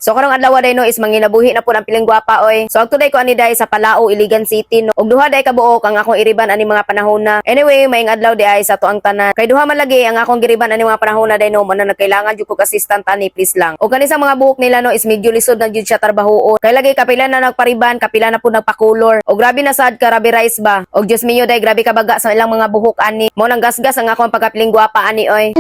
So karong adlaw day no is manginabuhi na po ang piling gwapa oy. So today ko ani day sa Palao, Iligan City no. Og duha day kabuok ang akong iriban ani mga panahon na. Anyway, maing adlaw day sa tuang tanan. Kay duha man lagi ang akong giriban ani mga panahon na day no mo na nagkailangan jud ko assistant ani please lang. Og kani sa mga buhok nila no is medyo lisod na jud siya trabahoon. Kay lagi kapila na nagpariban, kapila na po nagpa-color. Og grabe na sad karabi rice ba. Og Diyos mio day grabe kabaga sa ilang mga buhok ani. Mo nang gasgas ang akong pagkapiling gwapa ani oy.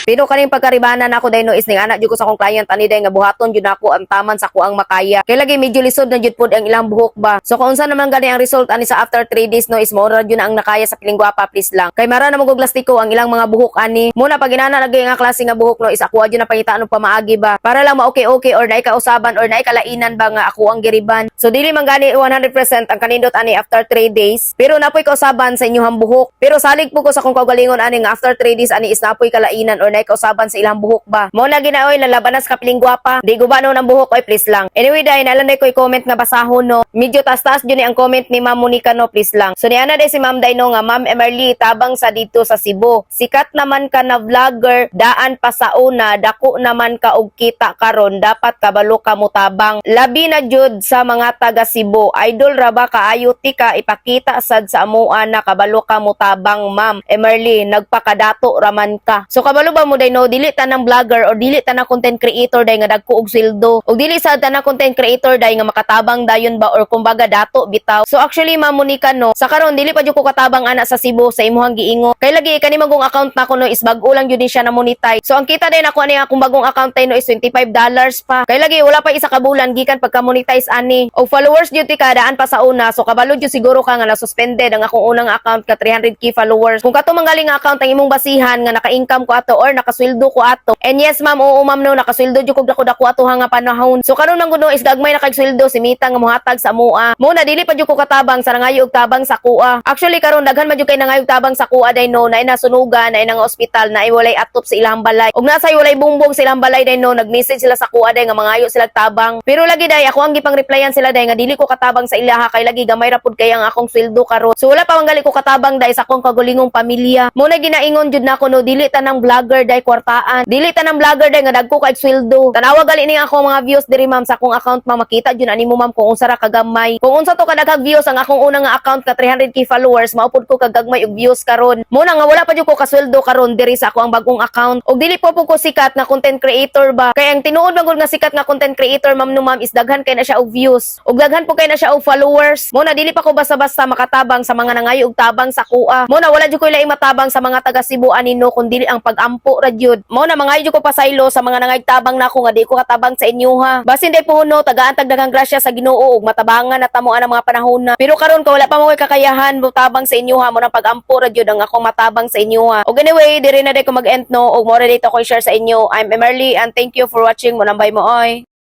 Pero kaning pagkaribanan ako day no is ning anak jud ko sa akong client ani day nga buhaton jud nako ang taman sa kuang makaya. Kay lagi medyo lisod na jud pud ang ilang buhok ba. So kung unsa naman gani ang result ani sa after 3 days no is mora jud na ang nakaya sa piling gwapa please lang. Kay mara na magog plastiko ang ilang mga buhok ani. Muna pag inana lagi nga klase nga buhok no is ako jud na pangitaan og pamaagi ba. Para lang ma-okay or naay kausaban or naay kalainan ba nga ako ang giriban. So dili man gani 100% ang kanindot ani after 3 days. Pero napoy kausaban sa inyong buhok. Pero salig po ko sa kung kaugalingon ani nga after 3 days ani is napoy kalainan or naay kausaban sa ilang buhok ba. Mo na ginaoy lalabanas ka piling gwapa. Di gubano ng buhok oy please lang. Anyway dai nalanday ko i-comment nga basahon no. Medyo taas-taas jud ni ang comment ni Ma'am Monica no please lang. So niana day si Ma'am Day no nga Ma'am Emerly tabang sa dito sa Cebu. Sikat naman ka na vlogger, daan pa sa una, dako naman ka og kita karon, dapat kabalo ka mo tabang. Labi na jud sa mga taga Cebu. Idol ra ba kaayo ti ka ipakita sad sa amuan na kabalo ka mo tabang Ma'am Emerly, nagpakadato raman ka. So kabalo ba mo day no dili tanang vlogger or dili tanang content creator day nga dagko og sweldo. Og dili sad tanang content creator day nga makatabang dayon ba or kumbaga dato bitaw. So actually Ma'am Monica no, sa karon dili pa jud ko katabang ana sa Cebu sa imuhang giingo. Kay lagi kani magong account na ko no is bag-o lang jud ni siya na monetize. So ang kita day nako ani akong bagong account tay no is $25 pa. Kay lagi wala pa isa ka bulan gikan pagka monetize ani. Og followers jud ti kadaan pa sa una. So kabalo jud siguro ka nga na suspended ang akong unang account ka 300k followers. Kung kato manggaling nga account ang imong basihan nga naka-income ko ato or nakasweldo ko ato. And yes ma'am, oo ma'am no, nakasweldo jud kog dako ato nga panahon. So karon man gud no is gagmay na kay sweldo si Mita nga mohatag sa mua. Mo na dili pa jud ko katabang sa nangayo og tabang sa kuha. Actually karon daghan man jud kay nangayo og tabang sa kuha day no, na nasunugan na inang ospital na walay atop sa ilang balay. Og nasay walay bumbong sa ilang balay day no, nag-message sila sa kuha day nga mangayo sila tabang. Pero lagi day ako ang gipang-replyan sila day nga dili ko katabang sa ilaha kay lagi gamay ra pud kay ang akong sweldo karon. So wala pa man gali ko katabang day sa akong kagulingong pamilya. Mo na ginaingon jud nako no, dili tanang vlogger day kwartaan. Dili tanang vlogger day nga dagko kay sweldo. Tanawa gali ni ako mga views diri ma'am sa akong account ma'am, makita jud ani mo ma'am kung unsa ra kagamay. Kung unsa to kadaghang views ang akong unang nga account ka 300k followers, maupod ko kagagmay og views karon. Mo na nga wala pa jud ko kasweldo karon diri sa ako ang bagong account. Og dili po ko sikat na content creator ba. Kay ang tinuod man gud nga sikat nga content creator ma'am no ma'am is daghan kay na siya og views. Og daghan po kay na siya og followers. Mo na dili pa ko basta-basta makatabang sa mga nangayo og tabang sa kuha. Mo na wala jud ko laing matabang sa mga taga Cebu anino kun dili ang pag-ampo ra jud. Mo na mangayo jud ko pasaylo sa mga nangaytabang nako nga di ko katabang sa inyo ha. Basin day puno tagaan tagdaghang grasya sa Ginoo ug matabangan na tamuan ang mga panahon na. Pero karon ko wala pa mo kakayahan mutabang sa inyo ha, mo nang pag-ampo ra jud ang akong matabang sa inyo ha. Og anyway, diri na day ko mag-end no og mo ra dito ko share sa inyo. I'm Emerly and thank you for watching. Mo nambay mo oy.